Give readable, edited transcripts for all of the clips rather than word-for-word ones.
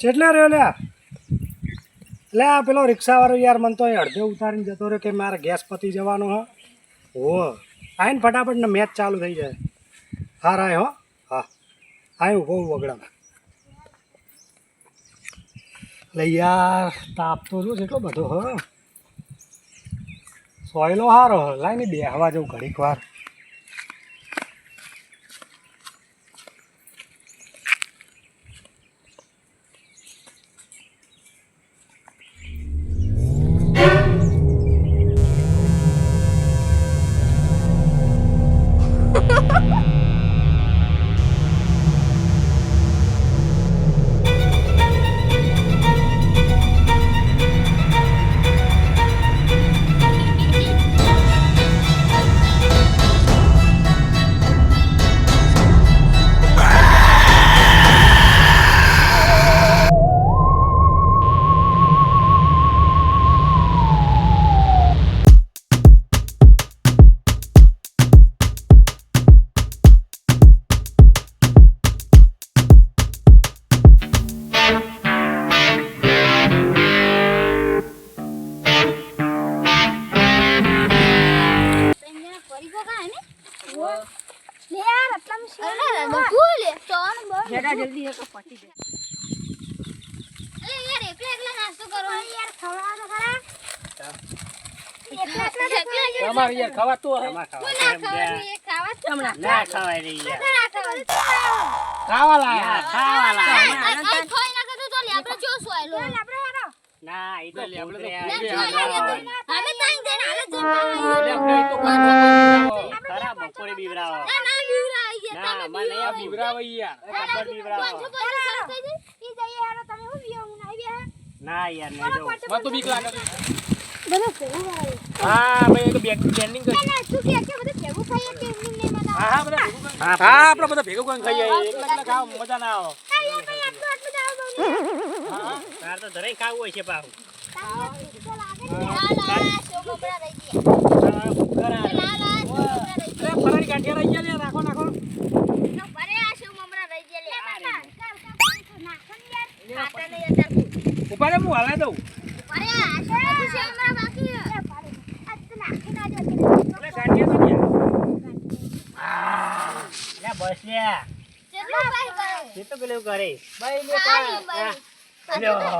કેટલા રહ્યો લ્યા લે આ પેલો રિક્ષાવાળો યાર મને તો અડધે ઉતારીને જતો રહ્યો કે મારે ગેસ પતી જવાનો હ હો આઈને ફટાફટ ને મેચ ચાલુ થઈ જાય હા રાય હો હા આય ઉભો વગડામાં લે યાર તાપ તો જો એટલો બધો હ સોયલો હારો લાય ને બેહવા જવું ઘડીક વાર जल्दी है पटी दे अरे यार एकला नाश्तो करो यार खवा तो खरा एकला તમારે યાર ખાવા તો હે ना खावा ये खावा चमड़ा ના ખવાય રે યાર ખાવા લાયા आई खोई ना तो ले આપણે જો સોયલો આપણે હેરો ના ઈ તો લેબડે हमें ताई दे हाले तो આપણે તો કોઈ ખરા બપોરે બીવરાવો ना ना બીવરા आई ગયા ના મને આ બીવરાવો યાર ખબર બીવરાવો ઈ જઈએ હેરો તમે હું બીઓ હું આવી બે ના યાર નહીં જો મને તો બીક લાગે બને કેવું વાળે હા ભાઈ તો બેન્ડિંગ કરી ના તું કે બધું કેવું ખાઈએ કે એમની ને મજા હા હા બધા ભેગું હા આપણે બધા ભેગું કરીને ખાઈએ એકલા ખાવ મજા ના આવે યાર ભાઈ આટલું જાવ દઉં હા તાર તો દરેક ખાવું હોય છે પાછું ફરારી કાઢિયા રહી ગયા લે રાખો નાખો ઉપાડે હું હલાઈ દઉં બસ લે તો પેલું કરે ભાઈ લે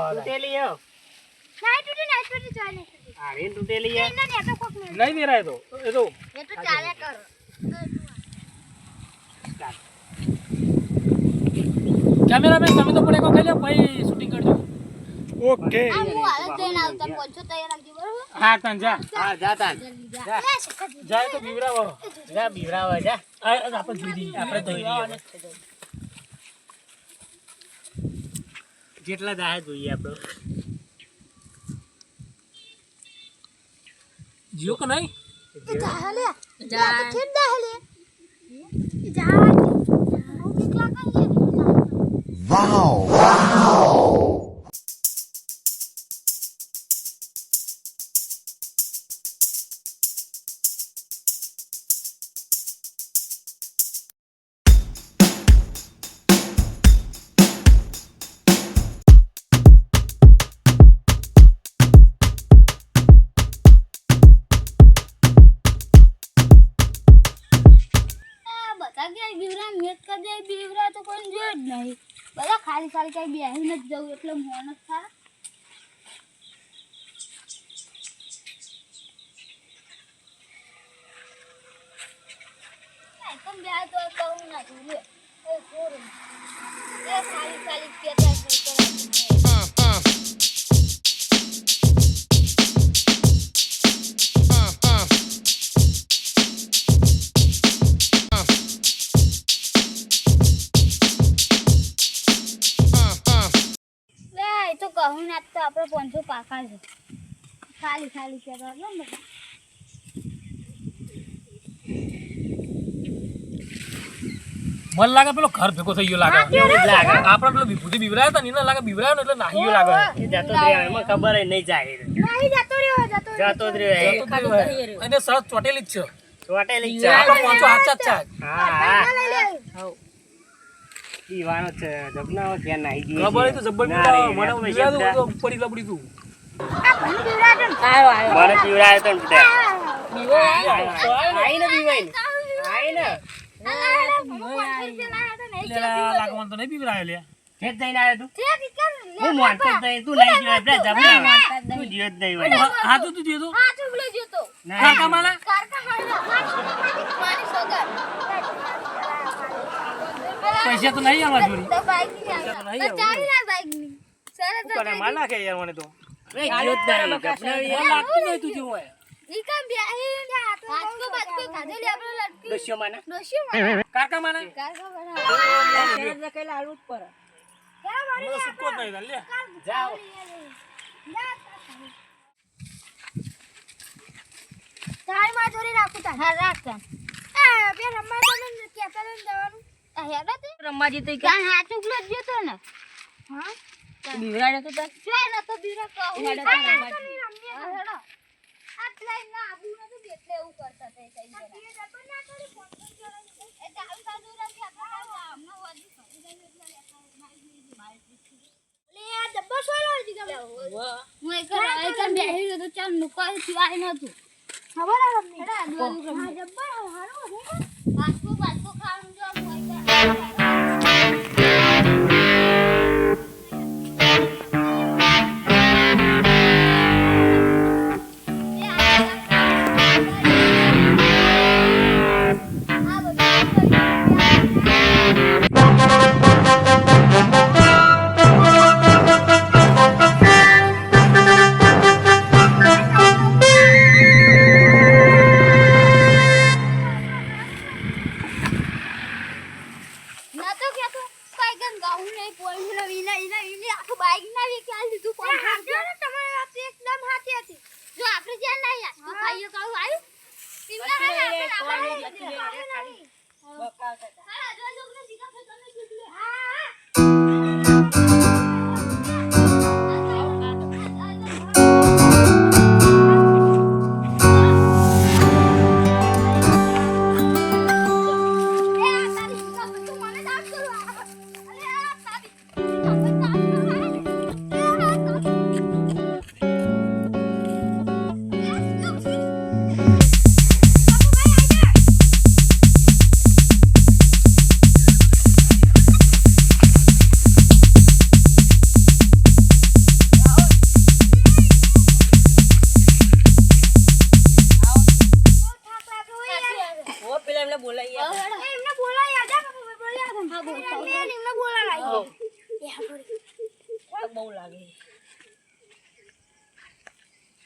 તૂટેલી હો હા રેન તૂટેલી હે નહીં દેરાય તો એ તો કેમેરામેન તમે તો પડે કો ખાઈ લો ભાઈ શૂટિંગ કરજો ઓકે હા તન જા હા જા તાન જાય તો બીવરાવો જા બીવરાવા જા આપણે જોઈ દઈએ આપણે જોઈ દઈએ જેટલા દાહે જોઈએ આપણો જીઓ કે નહીં Wow! બધા ખાલી ખાલી કઈ બેહીને જ જવું એટલે મોન જ થાય એકદમ બે તો કહું ના તું લે એ છોડ એ ખાલી ખાલી કેતા છે તો કહું ના તો આપણે 500 પાકા છે ખાલી ખાલી કહેતા ને મન લાગે પેલો ઘર ભેગો થઈ ગયો લાગે એવું જ લાગે. આપણે પેલો વિભૂતિ બીવરાયો હતો ને એને લાગે બીવરાયો ને એટલે નાહી ગયો લાગે એ જતો જ રહ્યો, એમાં ખબર ય નહીં જાય. જતો જ રહ્યો એ. અને સરસ ચોટેલી જ છે ચોટેલી જ છે. આપણે પાંચો હાચા જ છે હા હા પીવાનો છે જબના ક્યાં નાહી ગઈ ખબર તો જબ્બર ના રે, મને ના બીવરાયો પૈસા તો પડી લપડી તું મને પીવડાયો તો ને બધા. આઈને બીવાઈને આઈને લાગવાનું તો નહીં બીવરાયો લે ખેત જઈને આવ્યો તું હું મોનતો જ નહીં, તું નહીં ગયો એટલે જબના તું ગયો જ નહીં હોય. હા તો તું જોયો ના, કાકા માલા પૈસા તો નહીં આવવા જોડી તું કરે માલ નાખે યાર મને તો નહીં ગયો જ નહીં, જબના મને યાર. લાગતું નહીં તું જેવું હોય ડોસ્યો માના. કાકા માલા મને તો સુક્કો જ નહીં લે જાઓ. રમવાજી તો ક્યાં હાથ ઉગલો જ ગયો તો ને હા બીવરાડે તો તાર જોય ન તો બીવરા કહું હેડો તો રમવાજી હેડો આ પ્લેન ના આબુ ન તો એટલે એવું કરતા તે કઈ જરા એ ચાલુ ચાલુ રાખી આપણે આમનો વાજી ફરી જાય એટલે લે ડબ્બો સોલો દીધો હું એક બેહી ગયો તો ચાલ નુકાઈ થવાય નતું ખબર આ હેડા ડબ્બો હારો બાસ્કો બાસ્કો ખાવાનું જો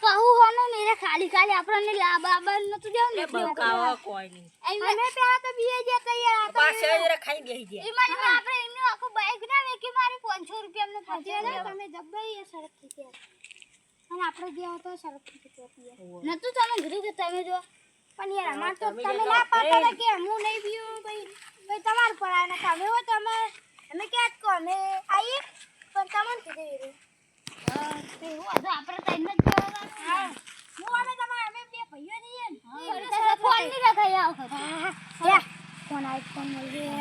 કહું હોને મેરે ખાલી ખાલી આપણને લાબાબા નતું દેવું ને બકાવા કોઈ નહીં. અમે પેલા તો બીએ જે તૈયાર હતા પાછા જરા ખાઈ બેસી ગયા. ઈમાન આપણે એમનો આખો બાઈક ના વેકી મારી 500 રૂપિયા અમને પહોંચ્યા તમે જબ્બાઈ સડક થી અને આપણે જે હતો સડક થી પહોંચ્યા નતું તમે ઘરે કે તમે જો પણ યાર અમાર તો તમે ના પાડતા હતા કે હું નહીં પીવું ભાઈ તમાર પર આને તમે હો તમે અમે ક્યાં કો અમે આઈ પણ તમને કીધું તે હું આજે આપણે ટાઈમ જ જવાનું હા હું અમે તમારે અમે બે ભાઈઓ નહીં ને ફોન ની રખાય આવો હા ફોન આઈફોન મળી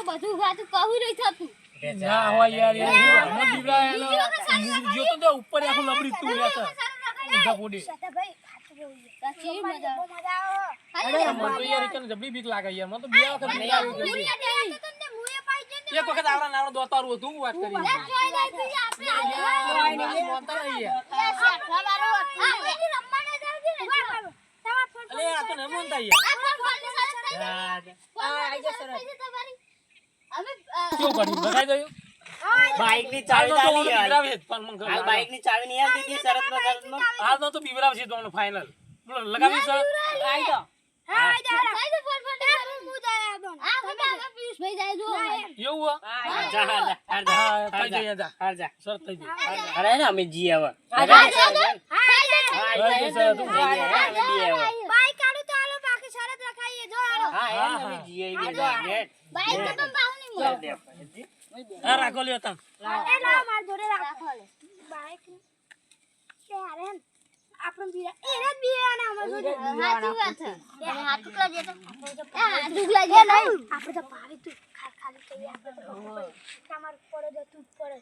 બધું વાતું કહું નહીં થતું ના હોય યાર યાર મને બીવરાયો જો તો તે ઉપર આખું લપડી તું લે છે ઊંધા પોડી ભાઈ ખાતું જેવું છે મજા અરે મને તો યાર એકને જબરી બીક લાગે યાર મને તો બે વખત નહીં આવ્યું જલ્દી એક વખત આવડા નાવડા દોતારું હતું હું વાત કરી મોતા નહીં યાર અલે આ તો ને મોનતા યાર આ ફોનની શરત થઈ ગઈ. હા, ફોન આવી જશે તમારી. અમે શું કર્યું બગાઈ દઉં બાઈક ની હાલ ચાવી તો લાવી યાર. બીવરાવે જ પણ મને હાલ બાઈક ની ચાવી નહીં આવતી હતી શરતમાં. હાલ તો બીવરાવશે તો ફાઇનલ લગાવી સર આઈ તો હા જાય ફોન ફોન હું જાય આપણ આ તમે પિયુષભાઈ જાય જો એવું જા હા થઈ જા જાય જા હાર જા. સર થઈ જાય અરે ને અમે જી હવે હા બાઈક કાઢો તો આલો બાકી શરત રખાઈએ જો આલો હા અમે જી આવી બાઈક તો તમે પાઉ નહીં મળે હા રાખો લ્યો તમ એ લાવ માર જોડે રાખો બાઈક કે અરે આપણો બીરા એરે જ બીરાના અમાર જોડે સાચી વાત છે તમે હાથ ટુકડા જે તો આ ટુકડા જે નહીં આપણે તો પાવી તું ખાલી થઈ આપણે તો તમાર પડે તો તું પડે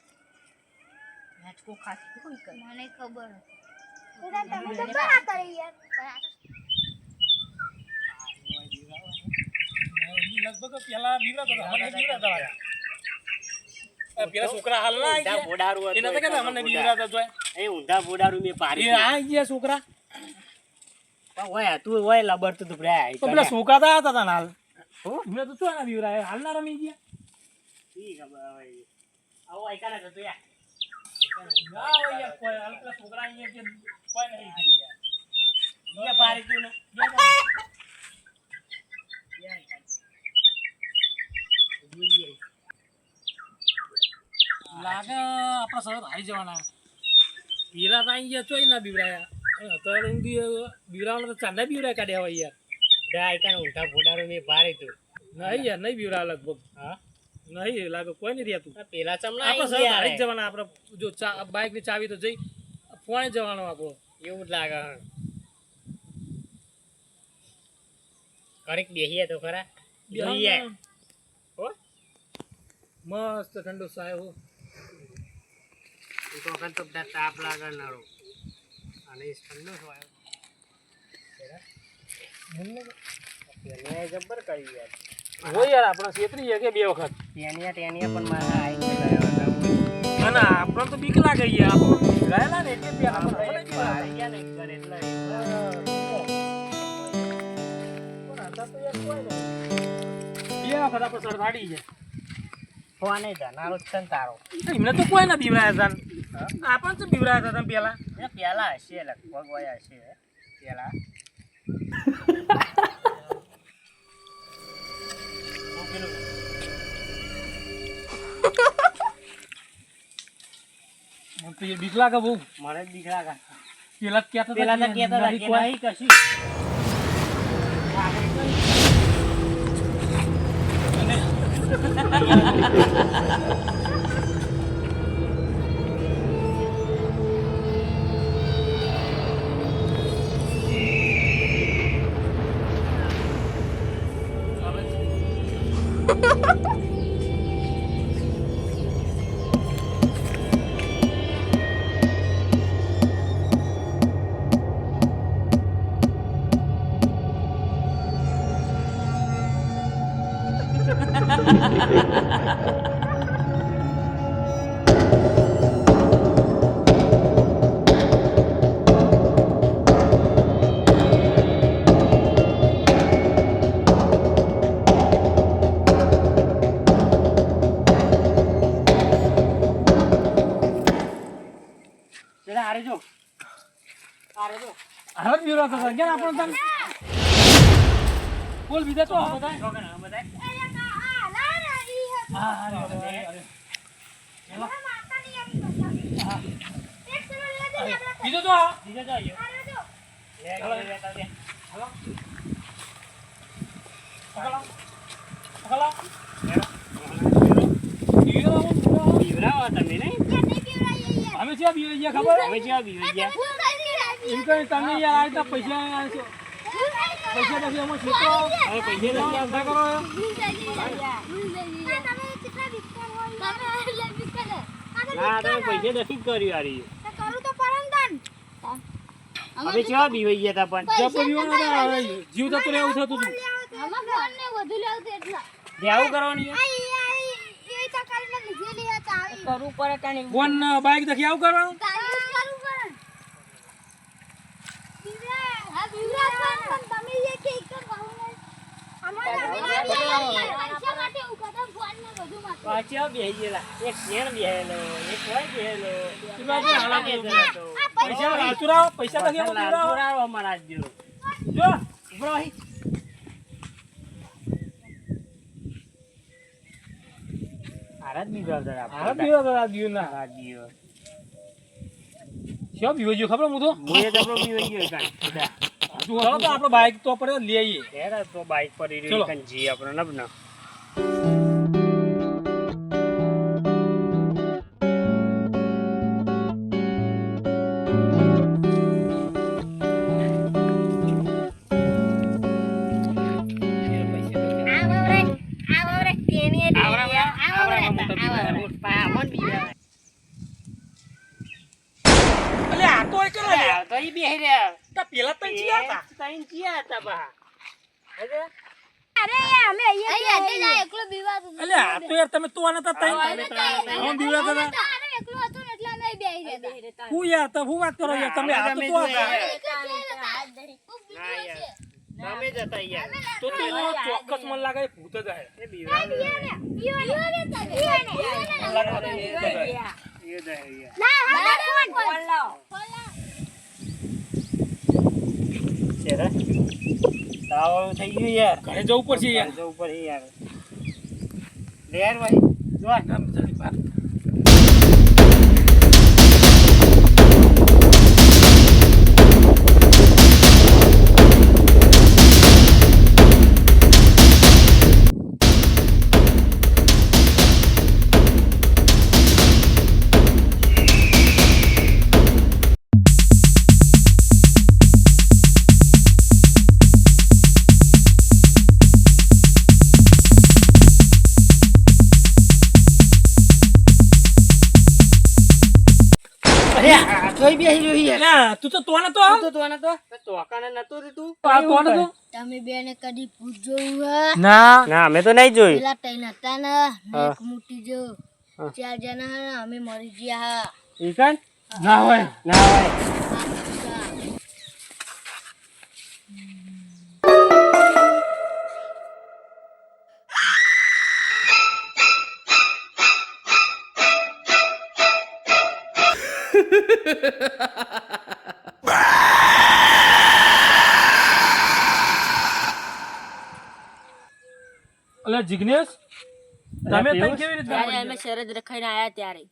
નાચકો ખાસી કોઈ કર. મને ખબર હતી તમે તો બરા કરી યાર લગભગ પેલા બીવરાતો હતા મને બીવરાતા હતા પેલા છોકરા હાલ ના ઊંધા બોડારું હતું. એના તો કે મને બીવરાતા જોય એ ઊંધા બોડારું મેં પાડી એ આ ગયા છોકરા પણ ઓય તું ઓય લબડતું તું બ્રાય તો પેલા છોકરા તો હતા તા હાલ મેં તો શું ના બીવરાય હાલ ના રમી ગયા ઠીક હવે આવો આઈકાના જતો યાર ના હોય યાર કોઈ હાલ પેલા છોકરા અહીંયા કે કોઈ નહીં કરી યાર ઈ પાડી તું ને લાગે આપણા સરત હારી જવાના પીરા તો અહીં ગયા ચોઈ ના બીવરાયા અત્યારે બીવરાવાના તો ચાંદા બીવરાય કાઢ્યા હોય યાર બ્રાય આઈકાના ઊંધા બોડારું મેં પાડી તું. નહીં યાર નહીં બીવરા લગભગ હા નહીં લાગે કોઈ નહીં રહેતું આ પેલા ચમલા આપણે આઈ સરત હારી જ ગયા જવાના આપણે જો બાઇક ની ચાવી તો જઈ ફોને જવાનો આપણો એવું જ લાગે હા. કડીક બેહીએ તો ખરા જોઈએ હો મસ્ત ઠંડો સાહેબ હો એક વખત તો બધા તાપ લાગે નળો અને એ ઠંડો થયો જબ્બર કરી યાર હોય યાર આપણે છેતરી ગયા કે બે વખત ટેનિયા પણ મારા આઈને ગયો હતો. અને આપણને તો બીક લાગે યાર આપણે ગયેલા ને એટલે બે આપણે આપણે પાડી ગયા ને એક ઘર એટલે બે વખત આપણે સર હાડી જાય ફોને જનારો જ છે ને તારો એમને તો કોઈ ના બીવરાયા હતા આપણને તો બીવરાયા હતા પેલા એ પેલા હશે લગભગ હોય હશે પેલા મને તો એ બીક લાગે બહુ મને જ બીક લાગે પેલા જ કહેતા પેલા તો કહેતા હતા કે નહીં કશું પેલા હારે જો હવે બીવરાતા હતા કેમ આપણને તને બોલ બીજા તો બધા બધા હા હા બીજો તો બીજો જોઈએ હલો હલો બીવરાવો તમે નહીં અમે ક્યાં બીવી ગયા ખબર હવે જેવા બીવી ગયા એમ કઈ તમે યાર આ રીતના પૈસા પૈસા નથી અમે છેતો હવે પૈસા નથી ધંધા કરો એમ. ના તમે પૈસા નથી જ કર્યું યાર ઈ. કરું તો પરમદાન હવે કેવા બીવાઈ ગયા તા પણ જપ પીવાનો તો જીવ જતો રહે એવું થતું હતું આમાં ફોન ને વધુ લેવું એટલા દેવું કરવાની યાર. એ તો કરીને લીધેલી હતા આવી કરવું પડે કાંઈ ફોન બાઈક દેખી આવું કરવાનું કાઢી કરું પણ બીજા હા બીજા પણ તમે એ પાછા બેહી ગયેલા એક શેણ બેહેલો એક હોય બેહેલો કેટલા હાલા બે બે જણા તો. પૈસા લાચુરાવો પૈસા નથી લાલ લાચુરાવો પુરાવો અમારા જો જો ઉભરો અહીં. હારા જ બીવડાવતા હતા હારા આપણે. પીવા દાદા દીવ ના હારા જ બીવો. શું પીવો જો ખબર હું તો મુએ તો આપણો બીવો ગયો કાંઈ. બધા. ચલો તો આપણો બાઈક તો પડે લઈ આવીએ હેરા તો બાઈક પર ઈ ચલો. કાંઈ જી આપણે નબના. અલે આ તો એક કરે આ તો ઈ બેહી રહ્યા. તા પેલા તઈ ચિયા હતા ત્રણ ચિયા હતા બા. હે? અરે યાર, અમે અહીંયા જ એકલો બીવાતો હતો. અલે આ તો યાર તમે તો આના તા તઈ હું બીવડા હતા આને એકલો હતો ને એટલે અમે બેહી ગયા હતા. હું યાર તો હું વાત કરો યાર તમે આ તો તો હતા ના યાર. તમે જ હતા યાર. તો તો એનો ચોક્કસ મન લાગે ભૂત જ આયા એ બીવડાવે. એ દે યાર. શેરા. તાવ થઈ ગયું યાર. ઘરે જવું પડશે યાર જવું પડે યાર. લે યાર ભાઈ. જો આ. આમ જલ્દી બાર. અરે આ તોય બેહી રહ્યો યાર. અલ્યા, તું તો તો નતો આમ તું તો આને તો ચોકાને નતું રે તું. આ તો નતો તમે બેને કદી ભૂત જોયું હે? ના ના અમે તો નહીં જોયું. પેલા ત્રણ હતા ને ને એક મોટી જો હા. 4 જણા હે ને અમે મરી ગયા હા. ઈ કાન? ના હોય ના હોય. અલ્યા જિગ્નેશ તમે તઈ પિયુષ? કેવી રીતે ત્યારે અમે શરદ રખાઈને આયા ત્યારે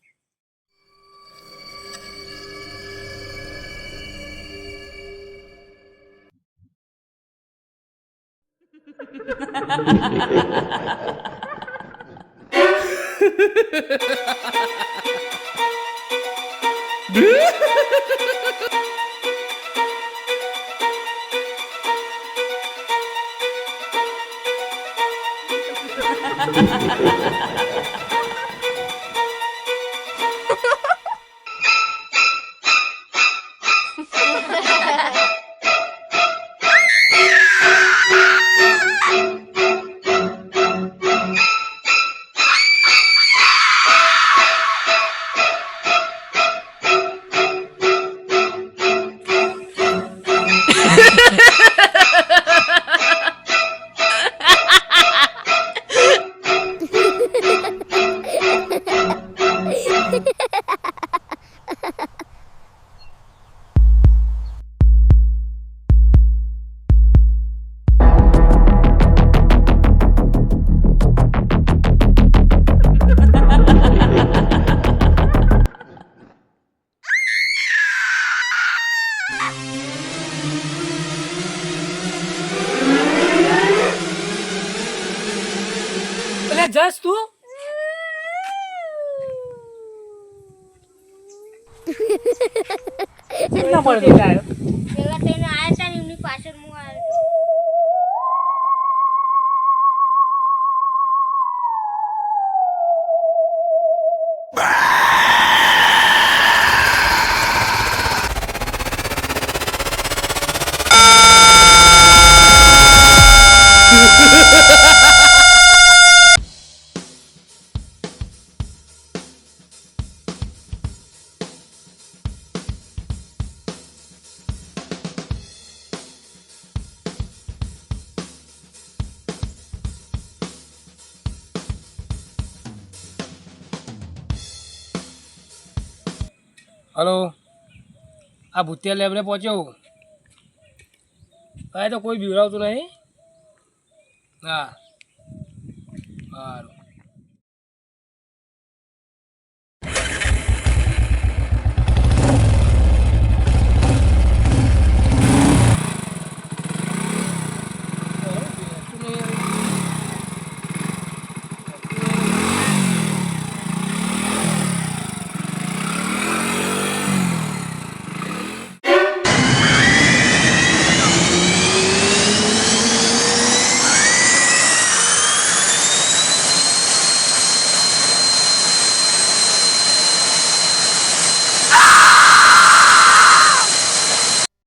અલ્યા જસ તું કેટલા પડે તું? પેલા ત્રણ આયા હતા ને એમની પાછળ હું આવ્યો હતો. હલો આ ભૂતિયા લેબરે પહોંચ્યો કાંઈ તો કોઈ બીવડાવતું નહીં હા સારું